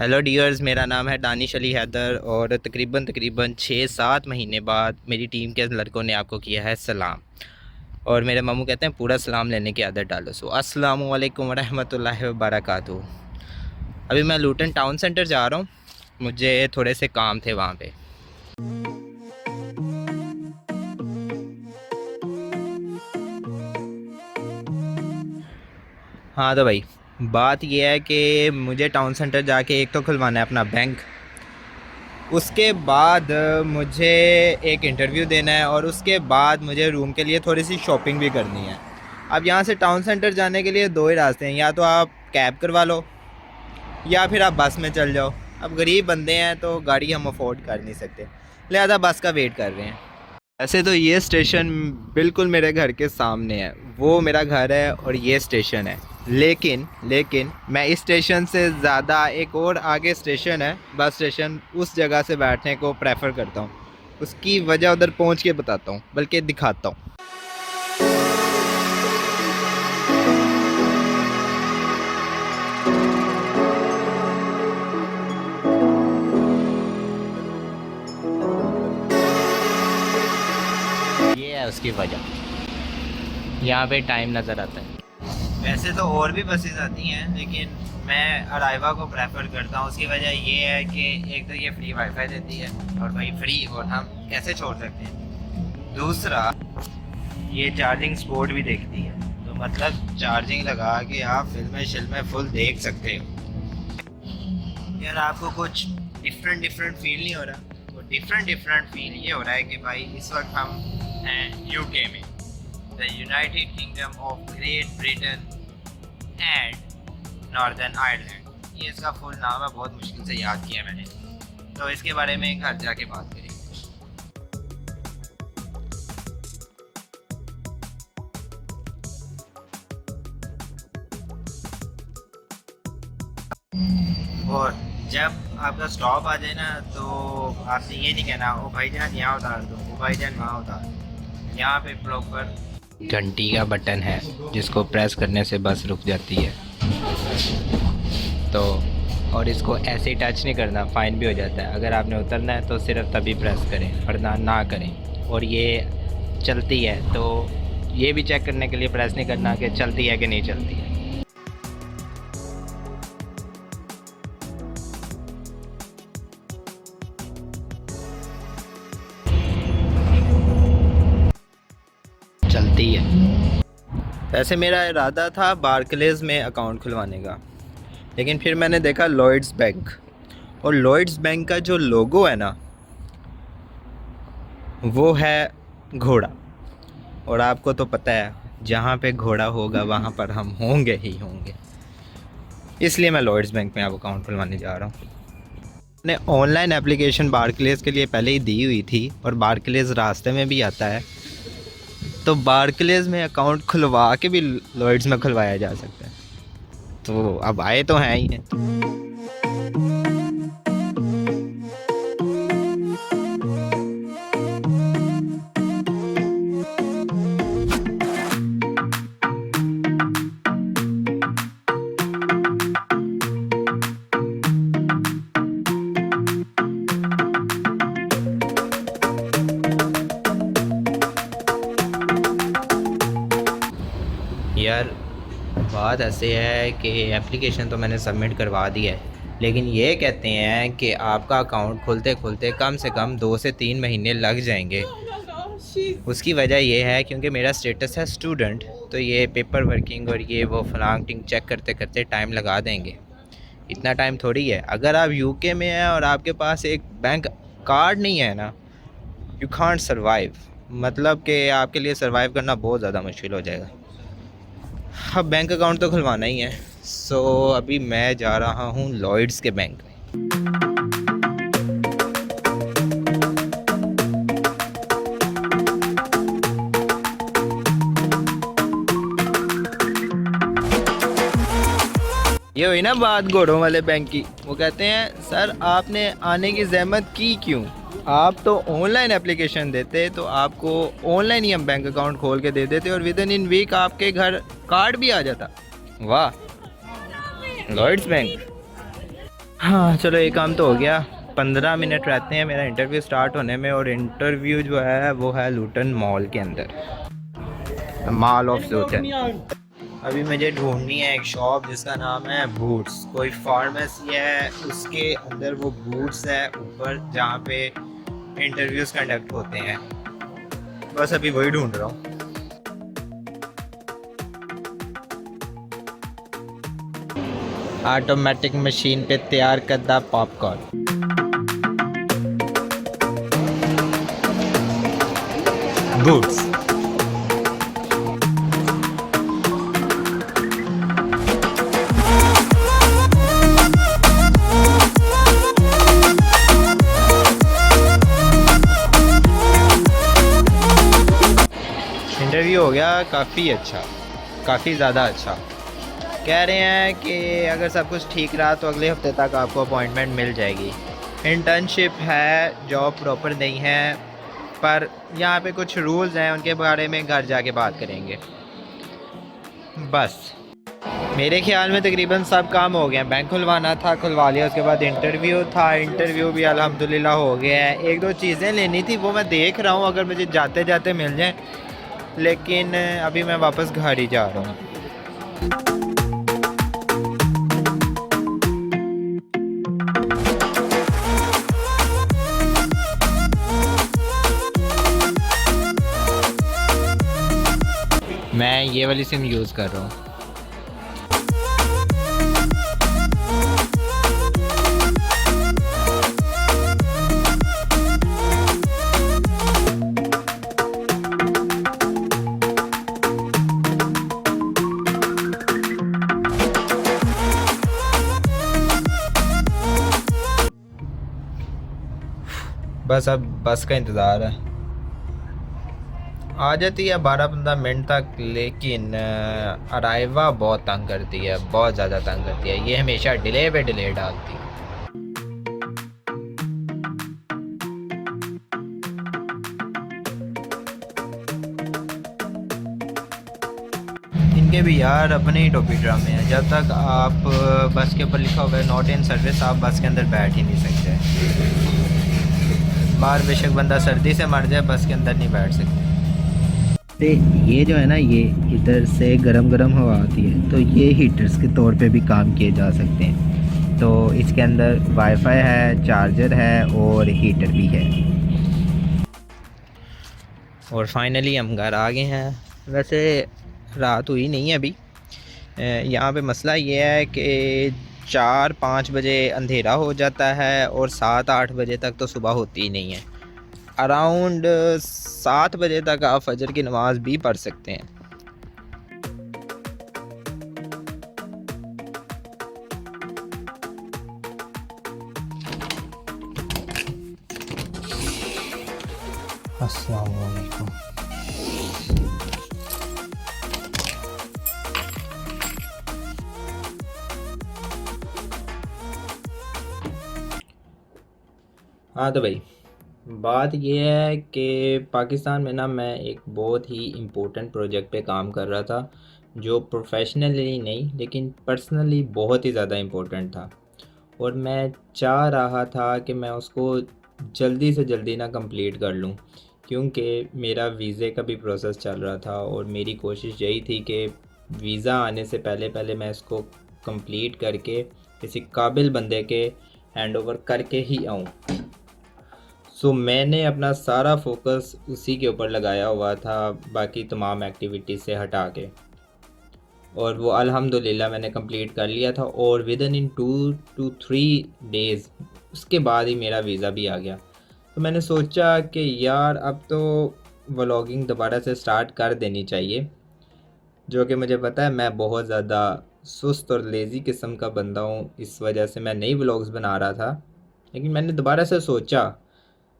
Hello dears, मेरा नाम है दानिश अली हैदर और तकरीबन 6-7 महीने बाद मेरी टीम के लड़कों ने आपको किया है सलाम। और मेरे मामू कहते हैं पूरा सलाम लेने की आदत डालो। सो अस्सलामु अलैकुम रहमतुल्लाहि व बरकातुहू। अभी मैं लूटन टाउन सेंटर जा रहा हूँ, मुझे थोड़े से काम थे वहाँ पे। हाँ तो भाई, बात यह है कि मुझे टाउन सेंटर जाके एक तो खुलवाना है अपना बैंक, उसके बाद मुझे एक इंटरव्यू देना है और उसके बाद मुझे रूम के लिए थोड़ी सी शॉपिंग भी करनी है। अब यहाँ से टाउन सेंटर जाने के लिए दो ही रास्ते हैं, या तो आप कैब करवा लो या फिर आप बस में चल जाओ। अब गरीब बंदे हैं तो गाड़ी हम अफोर्ड कर नहीं सकते, लिहाजा बस का वेट कर रहे हैं। ऐसे तो ये स्टेशन बिल्कुल मेरे घर के सामने है, वो मेरा घर है और ये स्टेशन है। लेकिन मैं इस स्टेशन से ज़्यादा एक और आगे स्टेशन है, बस स्टेशन, उस जगह से बैठने को प्रेफर करता हूँ। उसकी वजह उधर पहुँच के बताता हूँ, बल्कि दिखाता हूँ। ये है उसकी वजह, यहाँ पे टाइम नज़र आता है। वैसे तो और भी बसेस आती हैं, लेकिन मैं अराइवा को प्रेफर करता हूँ। उसकी वजह ये है कि एक तो ये फ्री वाईफाई देती है, और भाई फ्री और हम कैसे छोड़ सकते हैं। दूसरा, ये चार्जिंग स्पोर्ट भी देखती है, तो मतलब चार्जिंग लगा के आप फिल्में फुल देख सकते हो। यार आपको कुछ डिफरेंट फील नहीं हो रहा? वो डिफरेंट फील ये हो रहा है कि भाई इस वक्त हम हैं यूके में, the United kingdom of great Britain and northern Ireland. ये इसका फुल नाम है, बहुत मुश्किल से याद किया मैंने, तो इसके बारे में घर जाके बात करेंगे। और जब आपका स्टॉप आ जाए ना, तो आपसे ये नहीं कहना ओ भाईजान यहाँ उतार दो, ओ भाईजान वहाँ उतार दो। यहाँ पे प्रॉपर घंटी का बटन है जिसको प्रेस करने से बस रुक जाती है। तो और इसको ऐसे ही टच नहीं करना, फ़ाइन भी हो जाता है। अगर आपने उतरना है तो सिर्फ तभी प्रेस करें, वरना ना करें। और ये चलती है तो ये भी चेक करने के लिए प्रेस नहीं करना कि चलती है कि नहीं चलती है। चलती है। वैसे मेरा इरादा था बार्कलेज़ में अकाउंट खुलवाने का, लेकिन फिर मैंने देखा लॉयड्स बैंक, और लॉयड्स बैंक का जो लोगो है ना, वो है घोड़ा। और आपको तो पता है, जहाँ पे घोड़ा होगा वहाँ पर हम होंगे ही होंगे। इसलिए मैं लॉयड्स बैंक में अब अकाउंट खुलवाने जा रहा हूँ। मैंने ऑनलाइन एप्लीकेशन बार्कलेज़ के लिए पहले ही दी हुई थी, और बार्कलेज़ रास्ते में भी आता है, तो बार्कलेज़ में अकाउंट खुलवा के भी लॉयड्स में खुलवाया जा सकता है। तो अब आए तो हैं ही हैं। यार बात ऐसे है कि एप्लीकेशन तो मैंने सबमिट करवा दी है, लेकिन ये कहते हैं कि आपका अकाउंट खुलते खुलते कम से कम 2 से 3 महीने लग जाएंगे। उसकी वजह ये है क्योंकि मेरा स्टेटस है स्टूडेंट, तो ये पेपर वर्किंग और ये वो फलांग चेक करते करते टाइम लगा देंगे। इतना टाइम थोड़ी है। अगर आप यूके में हैं और आपके पास एक बैंक कार्ड नहीं है ना, यू कांट सर्वाइव। मतलब कि आपके लिए सर्वाइव करना बहुत ज़्यादा मुश्किल हो जाएगा। अब बैंक अकाउंट तो खुलवाना ही है, सो अभी मैं जा रहा हूँ लॉयड्स के बैंक में। ये हुई ना बात घोड़ों वाले बैंक की। वो कहते हैं सर आपने आने की जहमत की क्यों, आप तो ऑनलाइन एप्लीकेशन देते तो आपको ऑनलाइन ही हम बैंक अकाउंट खोल के दे देते और विद इन वीक आपके घर कार्ड भी आ जाता। वाह लॉयड्स बैंक। हाँ चलो एक काम तो हो गया। 15 मिनट रहते हैं मेरा इंटरव्यू स्टार्ट होने में, और इंटरव्यू जो है वो है लूटन मॉल के अंदर, मॉल ऑफ लूटन। अभी मुझे ढूंढनी है एक शॉप जिसका नाम है बूट्स, कोई फार्मेसी है उसके अंदर वो बूट्स है ऊपर, जहाँ पे इंटरव्यूज़ कंडक्ट होते हैं। बस अभी वही ढूंढ रहा हूँ। ऑटोमेटिक मशीन पे तैयार करदा पॉपकॉर्न। बूट्स। इंटरव्यू हो गया काफ़ी अच्छा, काफ़ी ज़्यादा अच्छा। कह रहे हैं कि अगर सब कुछ ठीक रहा तो अगले हफ्ते तक आपको अपॉइंटमेंट मिल जाएगी। इंटर्नशिप है, जॉब प्रॉपर नहीं है, पर यहाँ पे कुछ रूल्स हैं, उनके बारे में घर जाके बात करेंगे। बस मेरे ख्याल में तकरीबन सब काम हो गया। बैंक खुलवाना था, खुलवा लिया। उसके बाद इंटरव्यू था, इंटरव्यू भी अल्हम्दुलिल्लाह हो गया है। एक दो चीज़ें लेनी थी, वो मैं देख रहा हूँ अगर मुझे जाते जाते मिल जाए, लेकिन अभी मैं वापस घर ही जा रहा हूँ। मैं ये वाली सिम यूज़ कर रहा हूँ। बस अब बस का इंतज़ार है, आ जाती है 12-15 मिनट तक, लेकिन अराइवा बहुत तंग करती है, बहुत ज़्यादा तंग करती है। ये हमेशा डिले पे डिले डालती है। इनके भी यार अपने ही टोपी ड्रामे हैं। जब तक आप बस के ऊपर लिखा हुआ है नॉट इन सर्विस, आप बस के अंदर बैठ ही नहीं सकते। बाहर बेशक बंदा सर्दी से मर जाए, बस के अंदर नहीं बैठ सकते। ये जो है ना, ये इधर से गरम गरम हवा आती है, तो ये हीटर्स के तौर पे भी काम किए जा सकते हैं। तो इसके अंदर वाईफाई है, चार्जर है और हीटर भी है। और फाइनली हम घर आ गए हैं। वैसे रात हुई नहीं है अभी। यहाँ पे मसला ये है कि 4-5 बजे अंधेरा हो जाता है और 7-8 बजे तक तो सुबह होती ही नहीं है। अराउंड 7 बजे तक आप फजर की नमाज़ भी पढ़ सकते हैं। अस्सलाम वालेकुम। हाँ तो भाई, बात यह है कि पाकिस्तान में ना मैं एक बहुत ही इम्पोर्टेंट प्रोजेक्ट पे काम कर रहा था, जो प्रोफेशनली नहीं लेकिन पर्सनली बहुत ही ज़्यादा इम्पोर्टेंट था। और मैं चाह रहा था कि मैं उसको जल्दी से जल्दी ना कंप्लीट कर लूँ, क्योंकि मेरा वीज़े का भी प्रोसेस चल रहा था और मेरी कोशिश यही थी कि वीज़ा आने से पहले पहले मैं इसको कंप्लीट करके किसी काबिल बंदे के हैंड ओवर करके ही आऊँ। सो मैंने अपना सारा फोकस उसी के ऊपर लगाया हुआ था, बाकी तमाम एक्टिविटीज़ से हटा के। और वो अल्हम्दुलिल्लाह मैंने कंप्लीट कर लिया था, और विदिन इन 2 to 3 डेज़ उसके बाद ही मेरा वीज़ा भी आ गया। तो मैंने सोचा कि यार अब तो व्लॉगिंग दोबारा से स्टार्ट कर देनी चाहिए, जो कि मुझे पता है मैं बहुत ज़्यादा सुस्त और लेज़ी किस्म का बंदा हूँ, इस वजह से मैं नई व्लॉग्स बना रहा था। लेकिन मैंने दोबारा से सोचा,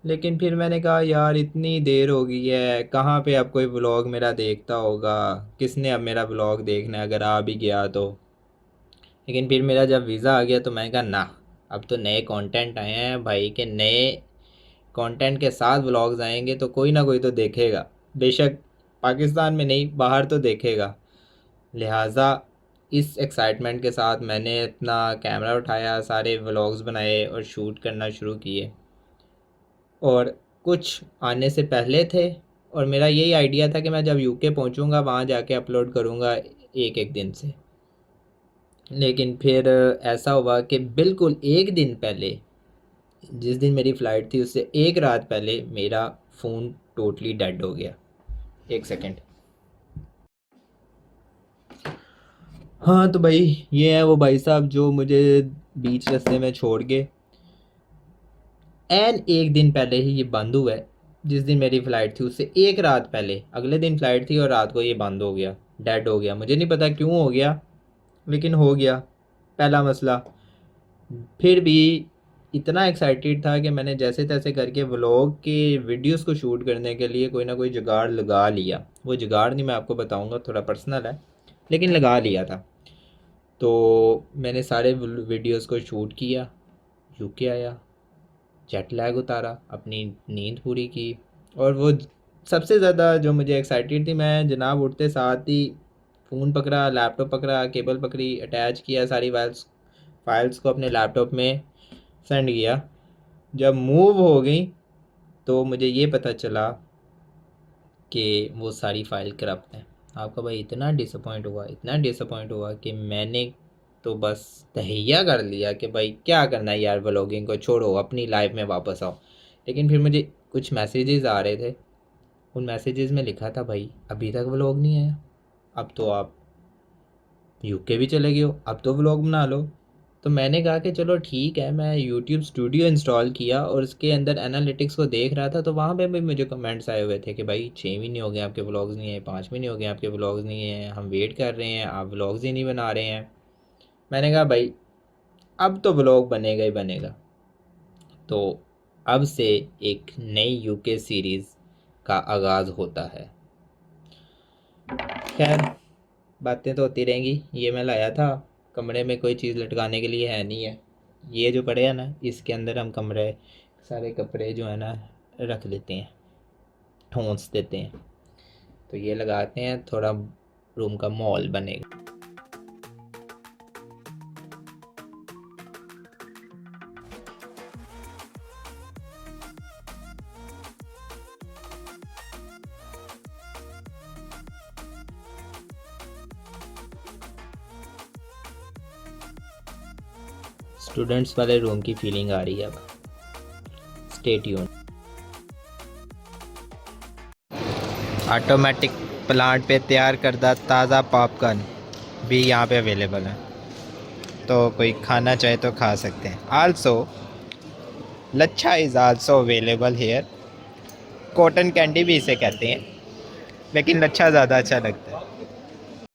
लेकिन फिर मैंने कहा यार इतनी देर हो गई है, कहाँ पे अब कोई व्लॉग मेरा देखता होगा, किसने अब मेरा व्लॉग देखना है अगर आ भी गया तो। लेकिन फिर मेरा जब वीज़ा आ गया तो मैंने कहा ना, अब तो नए कंटेंट आए हैं भाई, के नए कंटेंट के साथ व्लॉग्स आएंगे तो कोई ना कोई तो देखेगा, बेशक पाकिस्तान में नहीं बाहर तो देखेगा। लिहाजा इस एक्साइटमेंट के साथ मैंने अपना कैमरा उठाया, सारे व्लॉग्स बनाए और शूट करना शुरू किए। और कुछ आने से पहले थे, और मेरा यही आइडिया था कि मैं जब यूके पहुंचूंगा वहाँ जाके अपलोड करूँगा एक एक दिन से। लेकिन फिर ऐसा हुआ कि बिल्कुल एक दिन पहले, जिस दिन मेरी फ़्लाइट थी उससे एक रात पहले मेरा फ़ोन टोटली डेड हो गया। एक सेकेंड। हाँ तो भाई ये है वो भाई साहब जो मुझे बीच रास्ते में छोड़ के एन एक दिन पहले ही ये बंद हुआ है। जिस दिन मेरी फ़्लाइट थी उससे एक रात पहले, अगले दिन फ़्लाइट थी और रात को ये बंद हो गया, डेड हो गया। मुझे नहीं पता क्यों हो गया, लेकिन हो गया। पहला मसला। फिर भी इतना एक्साइटेड था कि मैंने जैसे तैसे करके व्लॉग के वीडियोस को शूट करने के लिए कोई ना कोई जुगाड़ लगा लिया। वो जुगाड़ नहीं मैं आपको बताऊंगा, थोड़ा पर्सनल है, लेकिन लगा लिया था। तो मैंने सारे वीडियोस को शूट किया, यूके आया, जेट लैग उतारा, अपनी नींद पूरी की। और वो सबसे ज़्यादा जो मुझे एक्साइटेड थी, मैं जनाब उठते साथ ही फ़ोन पकड़ा, लैपटॉप पकड़ा, केबल पकड़ी, अटैच किया सारी फाइल्स को अपने लैपटॉप में सेंड किया। जब मूव हो गई तो मुझे ये पता चला कि वो सारी फ़ाइल करप्ट हैं। आपका भाई इतना डिसअपॉइंट हुआ, इतना डिसअपॉइंट हुआ कि मैंने तो बस तहैया कर लिया कि भाई क्या करना है यार, व्लॉगिंग को छोड़ो, अपनी लाइफ में वापस आओ। लेकिन फिर मुझे कुछ मैसेजेस आ रहे थे, उन मैसेजेस में लिखा था भाई अभी तक व्लॉग नहीं आया, अब तो आप यूके भी चले गए हो, अब तो व्लॉग बना लो। तो मैंने कहा कि चलो ठीक है। मैं यूट्यूब स्टूडियो इंस्टॉल किया और उसके अंदर एनालिटिक्स को देख रहा था, तो वहाँ पे भी मुझे कमेंट्स आए हुए थे कि भाई 6 महीने हो गए आपके व्लॉग्स नहीं है, 5 महीने हो गए आपके व्लॉग्स नहीं है, हम वेट कर रहे हैं, आप व्लॉग्स ही नहीं बना रहे हैं। मैंने कहा भाई अब तो व्लॉग बनेगा ही बनेगा। तो अब से एक नई यूके सीरीज़ का आगाज़ होता है। खैर बातें तो होती रहेंगी। ये मैं लाया था, कमरे में कोई चीज़ लटकाने के लिए है नहीं है। ये जो पड़े हैं ना, इसके अंदर हम कमरे सारे कपड़े जो है ना रख देते हैं, ठोंस देते हैं। तो ये लगाते हैं, थोड़ा रूम का माहौल बनेगा। स्टूडेंट्स वाले रूम की फीलिंग आ रही है अब। Stay tune. ऑटोमेटिक प्लांट पे तैयार करदा ताज़ा पॉपकॉर्न भी यहाँ पे अवेलेबल है, तो कोई खाना चाहे तो खा सकते हैं। Also lachha is also available hair. Cotton candy भी इसे कहते हैं, लेकिन लच्छा ज़्यादा अच्छा लगता है।